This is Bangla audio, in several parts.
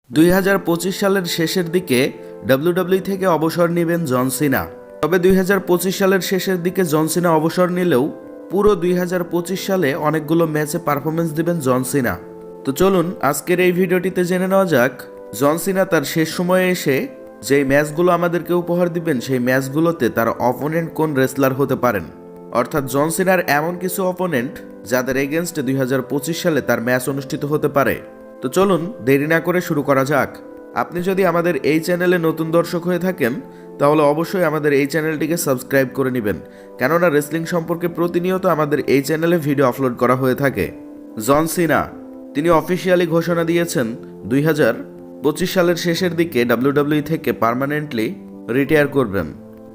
2025 সালের শেষের দিকে ডাব্লিউডাব্লিউই থেকে অবসর নেবেন জন সিনা। তবে 2025 সালের শেষের দিকে জন সিনা অবসর নিলেও পুরো 2025 সালে অনেকগুলো ম্যাচে পারফরমেন্স দিবেন জন সিনা। তো চলুন আজকের এই ভিডিওটিতে জেনে নেওয়া যাক জন সিনা তার শেষ সময়ে এসে যেই ম্যাচগুলো আমাদেরকে উপহার দিবেন সেই ম্যাচগুলোতে তার অপোনেন্ট কোন রেসলার হতে পারেন, অর্থাৎ জন সিনার এমন কিছু অপোনেন্ট যাদের এগেনস্টে 2025 সালে তার ম্যাচ অনুষ্ঠিত হতে পারে। তো চলুন দেরি না করে শুরু করা যাক। আপনি যদি আমাদের এই চ্যানেলে নতুন দর্শক হয়ে থাকেন তাহলে অবশ্যই আমাদের এই চ্যানেলটিকে সাবস্ক্রাইব করে নেবেন, কেননা রেসলিং সম্পর্কে প্রতিনিয়ত আমাদের এই চ্যানেলে ভিডিও আপলোড করা হয়ে থাকে। জন সিনা তিনি অফিসিয়ালি ঘোষণা দিয়েছেন 2025 সালের শেষের দিকে ডাব্লিউডাব্লিউই থেকে পার্মানেন্টলি রিটায়ার করবেন,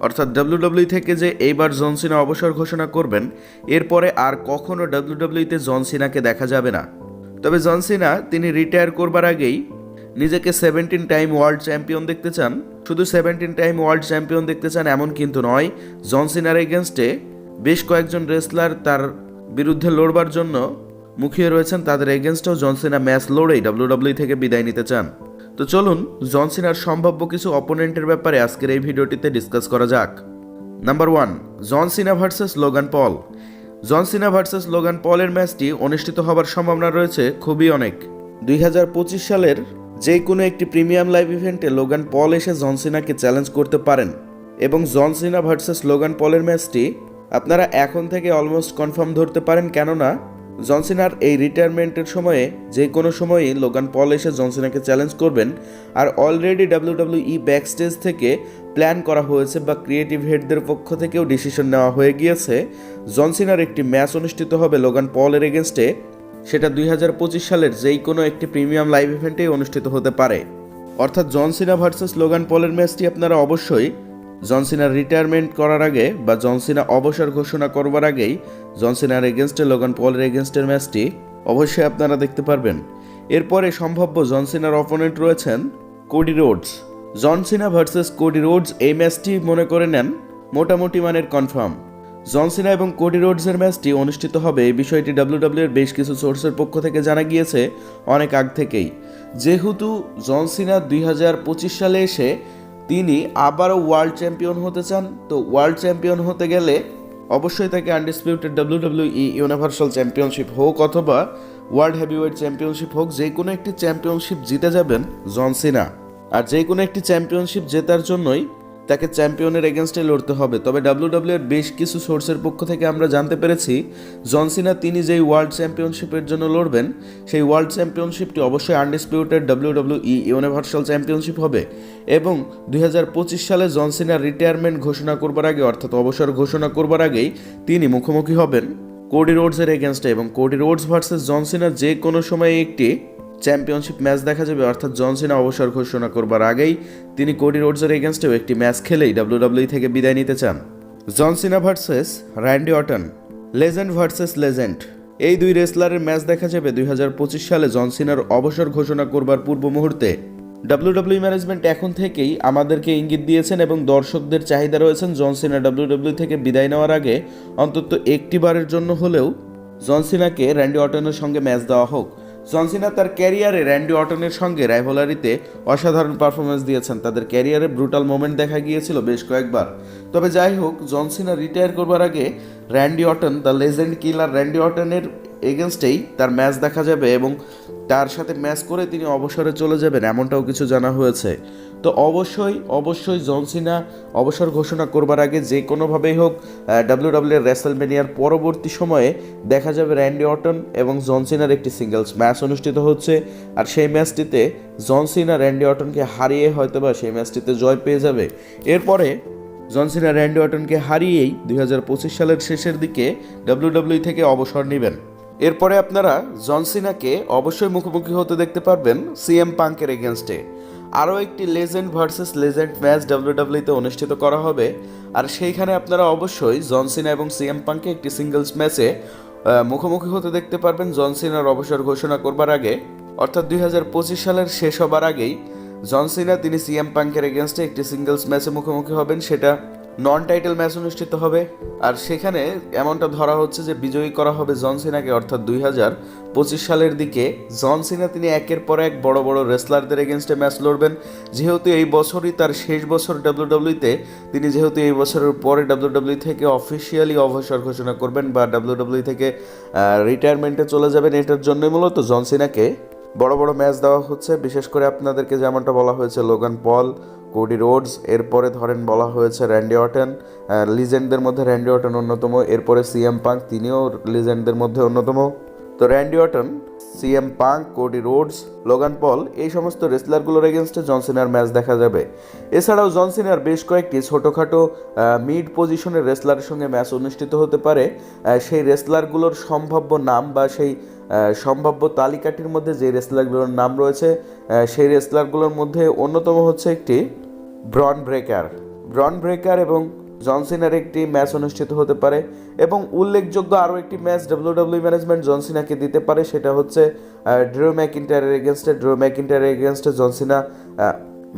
অর্থাৎ ডাব্লিউডাব্লিউই থেকে যে এইবার জন সিনা অবসর ঘোষণা করবেন এরপরে আর কখনো ডাব্লিউডাব্লিউইতে জন সিনাকে দেখা যাবে না। তবে জন সিনা তিনি রিটায়ার করবার আগেই নিজেকে 17 টাইম ওয়ার্ল্ড চ্যাম্পিয়ন দেখতে চান। শুধু 17 টাইম ওয়ার্ল্ড চ্যাম্পিয়ন দেখতে চান এমন কিন্তু নয়, জন সিনার এগেনস্টে বেশ কয়েকজন রেসলার তার বিরুদ্ধে লড়বার জন্য মুখিয়ে রয়েছেন, তাদের এগেনস্টেও জন সিনা ম্যাচ লড়েই ডাব্লিউডাব্লিউই থেকে বিদায় নিতে চান। তো চলুন জন সিনার সম্ভাব্য কিছু অপোনেন্টের ব্যাপারে আজকের এই ভিডিওটিতে ডিসকাস করা যাক। নাম্বার 1, জন সিনা ভার্সেস লোগান পল। জন সিনা ভার্সেস লোগান পলের ম্যাচটি অনুষ্ঠিত হবার সম্ভাবনা রয়েছে খুবই অনেক। 2025 সালের যে কোনো একটি প্রিমিয়াম লাইভ ইভেন্টে লোগান পল এসে জন সিনাকে চ্যালেঞ্জ করতে পারেন এবং জন সিনা ভার্সেস লোগান পলের ম্যাচটি আপনারা এখন থেকে অলমোস্ট কনফার্ম ধরতে পারেন, কেননা জন সিনার এই রিটায়ারমেন্টের সময়ে যে কোনো সময়ই লোগান পল এসে জন সিনাকে চ্যালেঞ্জ করবেন। আর অলরেডি ডাব্লিউডাব্লিউই ব্যাকস্টেজ থেকে প্ল্যান করা হয়েছে বা ক্রিয়েটিভ হেডদের পক্ষ থেকেও ডিসিশন নেওয়া হয়ে গিয়েছে জন সিনার একটি ম্যাচ অনুষ্ঠিত হবে লোগান পলের এগেনস্টে, সেটা 2025 সালের যেই কোনো একটি প্রিমিয়াম লাইভ ইভেন্টেই অনুষ্ঠিত হতে পারে। অর্থাৎ জন সিনা ভার্সেস লোগান পলের ম্যাচটি আপনারা অবশ্যই জন সিনার রিটায়ারমেন্ট করার আগে বা জন সিনা অবসর ঘোষণা করবার আগেই জন সিনার এগেনস্টে লোগান পলের এগেনস্টের ম্যাচটি অবশ্যই আপনারা দেখতে পারবেন। এরপরে সম্ভাব্য জন সিনার অপোনেন্ট রয়েছেন কোডি রোডস। জন সিনা ভার্সেস কোডি রোডস এই ম্যাচটি মনে করে নেন মোটামুটি মানের কনফার্ম। জন সিনা এবং কোডি রোডসের ম্যাচটি অনুষ্ঠিত হবে এই বিষয়টি ডাব্লিউডাব্লিউ এর বেশ কিছু সোর্সের পক্ষ থেকে জানা গিয়েছে অনেক আগ থেকেই। যেহেতু জন সিনা 2025 সালে এসে তিনি আবারও ওয়ার্ল্ড চ্যাম্পিয়ন হতে চান, তো ওয়ার্ল্ড চ্যাম্পিয়ন হতে গেলে অবশ্যই তাকে আনডিসপিউটেড ডাব্লিউডাব্লিউই ইউনিভার্সাল চ্যাম্পিয়নশিপ হোক অথবা ওয়ার্ল্ড হেভিওয়েট চ্যাম্পিয়নশিপ হোক, যে কোনো একটি চ্যাম্পিয়নশিপ জিতে যাবেন জন সিনা। আর যে কোনো একটি চ্যাম্পিয়নশিপ জেতার জন্যই তাকে চ্যাম্পিয়নের এগেনস্টে লড়তে হবে। তবে ডাব্লিউডাব্লিউ এর বেশ কিছু সোর্সের পক্ষ থেকে আমরা জানতে পেরেছি জন সিনা তিনি যেই ওয়ার্ল্ড চ্যাম্পিয়নশিপের জন্য লড়বেন সেই ওয়ার্ল্ড চ্যাম্পিয়নশিপটি অবশ্যই আনডিসপিউটেড ডাব্লিউডাব্লিউই ইউনিভার্সাল চ্যাম্পিয়নশিপ হবে। এবং 2025 সালে জন সিনার রিটায়ারমেন্ট ঘোষণা করবার আগে, অর্থাৎ অবসর ঘোষণা করবার আগেই তিনি মুখোমুখি হবেন কোডি রোডসের এগেনস্টে, এবং কোডি রোডস ভার্সেস জন সিনা যে কোনো সময়ে একটি চ্যাম্পিয়নশিপ ম্যাচ দেখা যাবে। অর্থাৎ জন সিনা অবসর ঘোষণা করবার আগেই তিনি কোডি রোডসের এগেনস্টেও একটি ম্যাচ খেলেই ডাব্লিউডাব্লিউই থেকে বিদায় নিতে চান। John Cena versus Randy Orton, legend versus legend, এই দুই রেসলারের ম্যাচ দেখা যাবে 2025 সালে জন সিনার অবসর ঘোষণা করবার পূর্ব মুহূর্তে। ডাব্লিউডাব্লিউই ম্যানেজমেন্ট এখন থেকেই আমাদেরকে ইঙ্গিত দিয়েছেন এবং দর্শকদের চাহিদা রয়েছেন জন সিনা ডাব্লিউডাব্লিউ থেকে বিদায় নেওয়ার আগে অন্তত একটি বারের জন্য হলেও জন সিনাকে র্যান্ডি অর্টনের সঙ্গে ম্যাচ দেওয়া হোক। জন সিনা তার ক্যারিয়ারে র্যান্ডি অর্টনের সঙ্গে রাইভালারিতে অসাধারণ পারফরমেন্স দিয়েছেন, তাদের ক্যারিয়ারে ব্রুটাল মোমেন্ট দেখা গিয়েছিল বেশ কয়েকবার। তবে যাই হোক, জন সিনা রিটায়ার করবার আগে Randy Orton, the legend killer Randy অর্টনের এগেনস্টেই তার ম্যাচ দেখা যাবে এবং তার সাথে ম্যাচ করে তিনি অবসরে চলে যাবেন এমনটাও কিছু জানা হয়েছে। তো অবশ্যই জন সিনা অবসর ঘোষণা করবার আগে যে কোনোভাবেই হোক ডাব্লিউডাব্লিউ এর রেসলম্যানিয়ার পরবর্তী সময়ে দেখা যাবে র্যান্ডি অর্টন এবং জন সিনার একটি সিঙ্গেলস ম্যাচ অনুষ্ঠিত হচ্ছে। আর সেই ম্যাচটিতে জন সিনা র্যান্ডি অর্টনকে হারিয়ে হয়তোবা সেই ম্যাচটিতে জয় পেয়ে যাবে। এরপরে জন সিনা র্যান্ডি অর্টনকে হারিয়েই 2025 সালের শেষের দিকে ডাব্লিউডাব্লিউ থেকে অবসর নেবেন। এরপরে আপনারা জন সিনাকে অবশ্যই মুখোমুখি হতে দেখতে পারবেন সিএম পাঙ্কের এগেনস্টে। আরও একটি লেজেন্ড ভার্সেস লেজেন্ড ম্যাচ ডাব্লিউডাব্লিউতে অনুষ্ঠিত করা হবে, আর সেইখানে আপনারা অবশ্যই জন সিনা এবং সিএম পাঙ্কে একটি সিঙ্গলস ম্যাচে মুখোমুখি হতে দেখতে পারবেন জন সিনার অবসর ঘোষণা করবার আগে। অর্থাৎ 2025 সালের শেষ হবার আগেই জন সিনা তিনি সিএম পাঙ্কের এগেনস্টে একটি সিঙ্গলস ম্যাচে মুখোমুখি হবেন, সেটা নন টাইটেল ম্যাচ অনুষ্ঠিত হবে। আর সেখানে এমনটা ধরা হচ্ছে যে বিজয়ী করা হবে জন সিনাকে, অর্থাৎ 2025 সালের দিকে জন সিনা তিনি একের পর এক বড় বড় রেসলারদের এগেনস্টে ম্যাচ লড়বেন। যেহেতু এই বছরই তার শেষ বছর ডাব্লিউডাব্লিউতে, তিনি যেহেতু এই বছরের পরে ডাব্লিউডাব্লিউ থেকে অফিসিয়ালি অবসর ঘোষণা করবেন বা ডাব্লিউডাব্লিউ থেকে রিটায়ারমেন্টে চলে যাবেন, এটার জন্যই মূলত জন সিনাকে বড় বড় ম্যাচ দেওয়া হচ্ছে। বিশেষ করে আপনাদেরকে যেমনটা বলা হয়েছে লোগান পল, কোডি রোডস, এরপরে ধরেন বলা হয়েছে র্যান্ডি অর্টন, লিজেন্ডদের মধ্যে র্যান্ডি অর্টন অন্যতম, এরপরে সিএম পাঙ্ক, তিনিও লিজেন্ডদের মধ্যে অন্যতম। তো Randy Orton, CM Punk, Cody Rhodes, Logan Paul, এই সমস্ত রেসলারগুলোর এগেনস্টে জন সিনার ম্যাচ দেখা যাবে। এছাড়াও জন সিনার বেশ কয়েকটি ছোটোখাটো মিড পজিশনের রেসলারের সঙ্গে ম্যাচ অনুষ্ঠিত হতে পারে। সেই রেসলারগুলোর সম্ভাব্য নাম বা সেই সম্ভাব্য তালিকাটির মধ্যে যে রেসলারগুলোর নাম রয়েছে, সেই রেসলারগুলোর মধ্যে অন্যতম হচ্ছে একটি ব্রন ব্রেকার এবং জন সিনার একটি ম্যাচ অনুষ্ঠিত হতে পারে। এবং উল্লেখযোগ্য আরও একটি ম্যাচ ডাব্লিউডাব্লিউ ম্যানেজমেন্ট জন সিনাকে দিতে পারে, সেটা হচ্ছে ড্রু ম্যাকিন্টায়ারের এগেনস্টে জন সিনা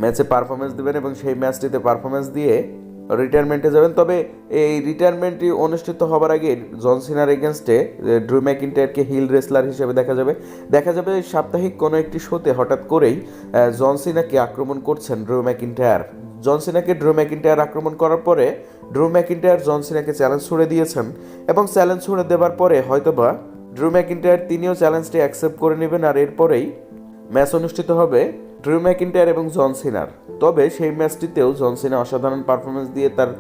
ম্যাচে পারফরমেন্স দেবেন এবং সেই ম্যাচটিতে পারফরমেন্স দিয়ে রিটায়ারমেন্টে যাবেন। তবে এই রিটায়ারমেন্টটি অনুষ্ঠিত হবার আগে জন সিনার এগেনস্টে ড্রু ম্যাকিন্টায়ারকে হিল রেসলার হিসেবে দেখা যাবে সাপ্তাহিক কোনো একটি শোতে হঠাৎ করেই জন সিনাকে আক্রমণ করছেন ড্রু ম্যাকিন্টায়ার। জন সিনাকে ড্রু ম্যাকিন্টায়ার আক্রমণ করার পরে ড্রু ম্যাকিন্টায়ার জন সিনাকে চ্যালেঞ্জ ছুড়ে দিয়েছেন এবং চ্যালেঞ্জ ছুড়ে দেওয়ার পরে হয়তোবা ড্রু ম্যাকিন্টায়ার তিনিও চ্যালেঞ্জটি অ্যাকসেপ্ট করে নেবেন, আর এরপরেই ম্যাচ অনুষ্ঠিত হবে ড্রু ম্যাকিন্টায়ার এবং জন সিনার। তবে সেই ম্যাচটিতেও জন সিনা অসাধারণ পারফরমেন্স দিয়ে তার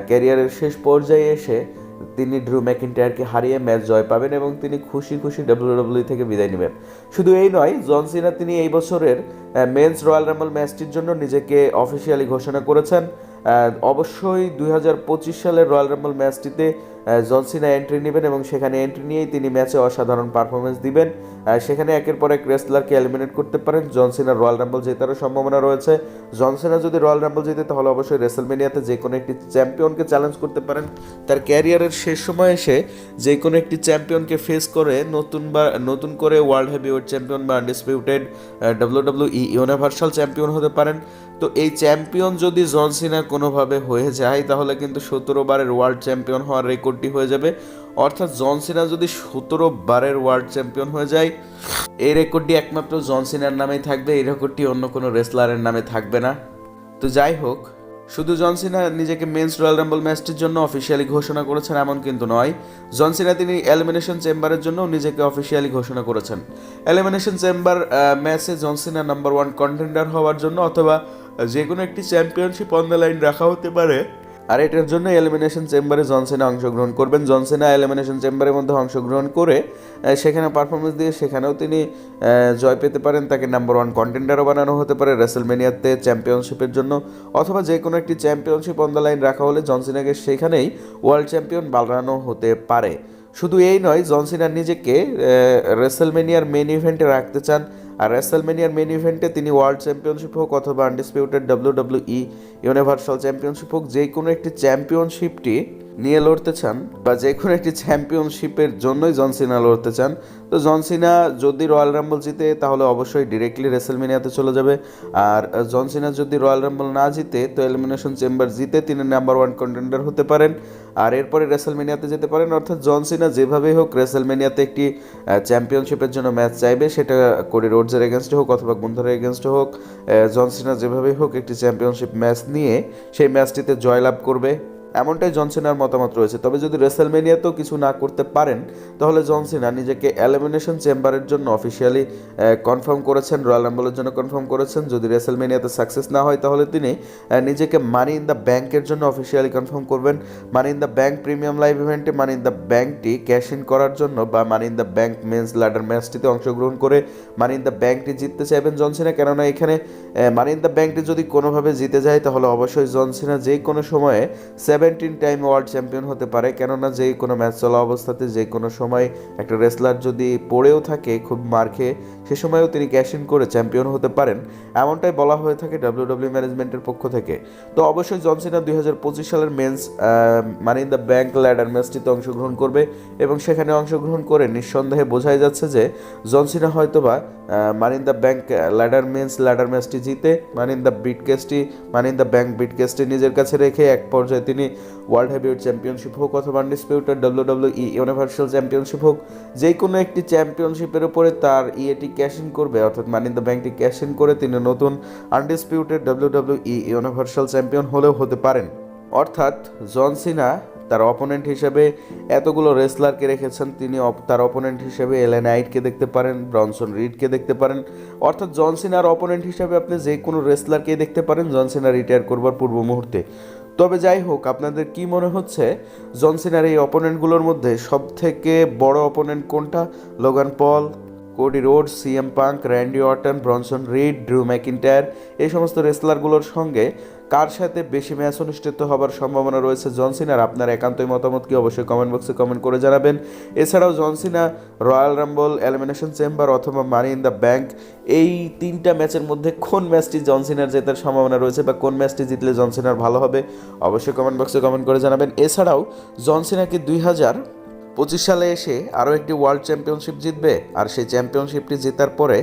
ক্যারিয়ারের শেষ পর্যায়ে এসে তিনি ড্রু ম্যাকিন্টায়ারকে হারিয়ে ম্যাচ জয় পাবেন এবং তিনি খুশি খুশি ডাব্লিউডাব্লিউ থেকে বিদায় নেবেন। শুধু এই নয়, জন সিনা তিনি এই বছরের মেন্স রয়্যাল রাম্বল ম্যাচটির জন্য নিজেকে অফিসিয়ালি ঘোষণা করেছেন। অবশ্যই 2025 সালের রয়্যাল রাম্বল ম্যাচটিতে জন সিনা এন্ট্রি নেবেন এবং সেখানে এন্ট্রি নিয়েই তিনি ম্যাচে অসাধারণ পারফরমেন্স দিবেন। সেখানে একের পর এক রেসলারকে এলিমিনেট করতে পারেন। জন সিনার রয়্যাল রাম্বল জেতারও সম্ভাবনা রয়েছে। জন সিনা যদি রয়্যাল রাম্বল জেতে তাহলে অবশ্যই রেসলমেনিয়াতে যে কোনো একটি চ্যাম্পিয়নকে চ্যালেঞ্জ করতে পারেন। তার ক্যারিয়ারের শেষ সময় এসে যে কোনো একটি চ্যাম্পিয়নকে ফেস করে নতুন করে ওয়ার্ল্ড হেভিওয়েট চ্যাম্পিয়ন বা আনডিসপিউটেড ডাব্লিউডাব্লিউই ইউনিভার্সাল চ্যাম্পিয়ন হতে পারেন। তো এই চ্যাম্পিয়ন যদি জন সিনা কোনোভাবে হয়ে যায় তাহলে কিন্তু 17 বারের ওয়ার্ল্ড চ্যাম্পিয়ন হওয়ার রেকর্ডটি হয়ে যাবে। অর্থাৎ জন সিনা যদি 17 বারের ওয়ার্ল্ড চ্যাম্পিয়ন হয়ে যায়, এই রেকর্ডটি একমাত্র জন সিনার নামেই থাকবে, এই রেকর্ডটি অন্য কোনো রেসলারের নামে থাকবে না। তো যাই হোক, শুধু জন সিনা নিজেকে মেন্স রয়্যাল রাম্বল ম্যাচটির জন্য অফিসিয়ালি ঘোষণা করেছেন এমন কিন্তু নয়। জন সিনা তিনি এলিমিনেশন চেম্বারের জন্য নিজেকে অফিসিয়ালি ঘোষণা করেছেন। এলিমিনেশন চেম্বার ম্যাচে জন সিনা নাম্বার 1 কন্টেন্ডার হওয়ার জন্য অথবা যে কোনো একটি চ্যাম্পিয়নশিপ অন দ্য লাইন রাখা হতে পারে। আর এটার জন্য এলিমিনেশন চেম্বারে জন সিনা অংশগ্রহণ করবেন। জন সিনা এলিমিনেশন চেম্বারের মধ্যে অংশগ্রহণ করে সেখানে পারফরমেন্স দিয়ে সেখানেও তিনি জয় পেতে পারেন। তাকে নাম্বার 1 কন্টেন্ডারও বানানো হতে পারে রেসলমেনিয়াতে চ্যাম্পিয়নশিপের জন্য, অথবা যে কোনো একটি চ্যাম্পিয়নশিপ অন দ্য লাইন রাখা হলে জন সিনাকে সেখানেই ওয়ার্ল্ড চ্যাম্পিয়ন বানানো হতে পারে। শুধু এই নয়, জন সিনা নিজেকে রেসলমেনিয়ার মেন ইভেন্টে রাখতে চান। আর রেসলমেনিয়ার মেন ইভেন্টে তিনি ওয়ার্ল্ড চ্যাম্পিয়নশিপ হোক অথবা আনডিসপিউটেড ডাব্লিউডাব্লিউই ইউনিভার্সাল চ্যাম্পিয়নশিপ হোক, যে কোনো একটি চ্যাম্পিয়নশিপটি নিয়ে লড়তে চান বা যে কোনো একটি চ্যাম্পিয়নশিপের জন্যই জন সিনা লড়তে চান। তো জন সিনা যদি রয়্যাল রাম্বল জিতে তাহলে অবশ্যই ডিরেক্টলি রেসলমেনিয়াতে চলে যাবে। আর জন সিনা যদি রয়্যাল রাম্বল না জিতে তো এলিমিনেশন চেম্বার জিতে তিনি নাম্বার 1 কন্টেন্ডার হতে পারেন আর এরপরে রেসলমেনিয়াতে যেতে পারেন। অর্থাৎ জন সিনা যেভাবেই হোক রেসলমেনিয়াতে একটি চ্যাম্পিয়নশিপের জন্য ম্যাচ চাইবে, সেটা কোডি রোডসের এগেনস্টে হোক অথবা গুন্থারের এগেনস্টে হোক। জন সিনা যেভাবেই হোক একটি চ্যাম্পিয়নশিপ ম্যাচ নিয়ে সেই ম্যাচটিতে জয়লাভ করবে, এমনটাই জন সিনার মতামত রয়েছে। তবে যদি রেসলমেনিয়াতেও কিছু না করতে পারেন তাহলে জন সিনা নিজেকে এলিমিনেশন চেম্বারের জন্য অফিসিয়ালি কনফার্ম করেছেন, রয়্যাল রাম্বলের জন্য কনফার্ম করেছেন। যদি রেসলমেনিয়াতে সাকসেস না হয় তাহলে তিনি নিজেকে মানি ইন দ্য ব্যাংকের জন্য অফিসিয়ালি কনফার্ম করবেন। Money in the bank premium live ইভেন্টে মানি ইন দ্য ব্যাংকটি ক্যাশ ইন করার জন্য বা money in the bank men's ladder ম্যাচটিতে অংশগ্রহণ করে মানি ইন দ্য ব্যাংকটি জিততে চাইবেন জন সিনা। কেননা এখানে মানি ইন দ্য ব্যাংকটি যদি কোনোভাবে জিতে যায় তাহলে অবশ্যই জন সিনা যে কোনো সময়ে 7 টাইম ওয়ার্ল্ড চ্যাম্পিয়ন হতে পারে, কেননা যে কোনো ম্যাচ চলা অবস্থাতে যে কোনো সময় একটা রেসলার যদি পড়েও থাকে খুব মার খেয়ে, সে সময়ও তিনি ক্যাশ ইন করে চ্যাম্পিয়ন হতে পারেন, এমনটাই বলা হয়ে থাকে ডাব্লিউডাব্লিউ ম্যানেজমেন্টের পক্ষ থেকে। তো অবশ্যই জন সিনা 2025 সালের men's money in the bank ladder ম্যাচটিতে অংশগ্রহণ করবে এবং সেখানে অংশগ্রহণ করে নিঃসন্দেহে বোঝাই যাচ্ছে যে জন সিনা হয়তোবা মানি ইন দ্য ব্যাংক ল্যাডার ম্যাচটি জিতে মানি ইন দ্য ব্যাংক বিটকেসটি নিজের কাছে রেখে এক পর্যায়ে তিনি ওয়ার্ল্ড হেভিওয়েট চ্যাম্পিয়নশিপ হোক অথবা আনডিসপিউটেড ডাব্লিউডাব্লিউই ইউনিভার্সাল চ্যাম্পিয়নশিপ হোক, যে কোনো একটি চ্যাম্পিয়নশিপের উপরে তার ইয়েটি ক্যাশ ইন করবে, অর্থাৎ মানি ইন দ্য ব্যাংকটি ক্যাশ ইন করে তিনি নতুন আনডিসপিউটেড ডাব্লিউডাব্লিউই ইউনিভার্সাল চ্যাম্পিয়ন হলেও হতে পারেন। অর্থাৎ জন সিনা তার অপোনেন্ট হিসেবে এতগুলো রেসলারকে রেখেছেন, তিনি তার অপোনেন্ট হিসেবে এলএ নাইটকে দেখতে পারেন, ব্রনসন রিডকে দেখতে পারেন। অর্থাৎ জন সিনার অপোনেন্ট হিসেবে আপনি যে কোনো রেসলারকেই দেখতে পারেন জন সিনা রিটায়ার করবার পূর্ব মুহূর্তে। তবে যাই হোক, আপনাদের কি মনে হচ্ছে জন সিনার এই অপোনেন্টগুলোর মধ্যে সবথেকে বড় অপোনেন্ট কোনটা? Logan Paul, Cody Rhodes, CM Punk, Randy Orton, Bronson Reed, Drew McIntyre, এই সমস্ত রেসলারগুলোর সঙ্গে কার সাথে বেশি ম্যাচ অনুষ্ঠিত হবার সম্ভাবনা রয়েছে জন সিনার? আপনার একান্তই মতামত কি অবশ্যই কমেন্ট বক্সে কমেন্ট করে জানাবেন। এছাড়াও জন সিনা রয়্যাল রাম্বল, এলিমিনেশন চেম্বার অথবা মানি ইন দ্য ব্যাংক, এই তিনটা ম্যাচের মধ্যে কোন ম্যাচটি জন সিনার জেতার সম্ভাবনা রয়েছে বা কোন ম্যাচটি জিতলে জন সিনার ভালো হবে অবশ্যই কমেন্ট বক্সে কমেন্ট করে জানাবেন। এছাড়াও জন সিনাকে 2025 সালে এসে আরও একটি ওয়ার্ল্ড চ্যাম্পিয়নশিপ জিতবে, আর সেই চ্যাম্পিয়নশিপটি জেতার পরে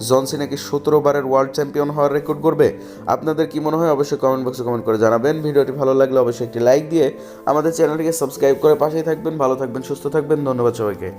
জন সিনা কি 17 বারের ওয়ার্ল্ড চ্যাম্পিয়ন হওয়ার রেকর্ড করবে? আপনাদের কি মনে হয় অবশ্যই কমেন্ট বক্সে কমেন্ট করে জানাবেন। ভিডিওটি ভালো লাগলে অবশ্যই একটি লাইক দিয়ে আমাদের চ্যানেলটিকে সাবস্ক্রাইব করে পাশেই থাকবেন। ভালো থাকবেন, সুস্থ থাকবেন, ধন্যবাদ সবাইকে।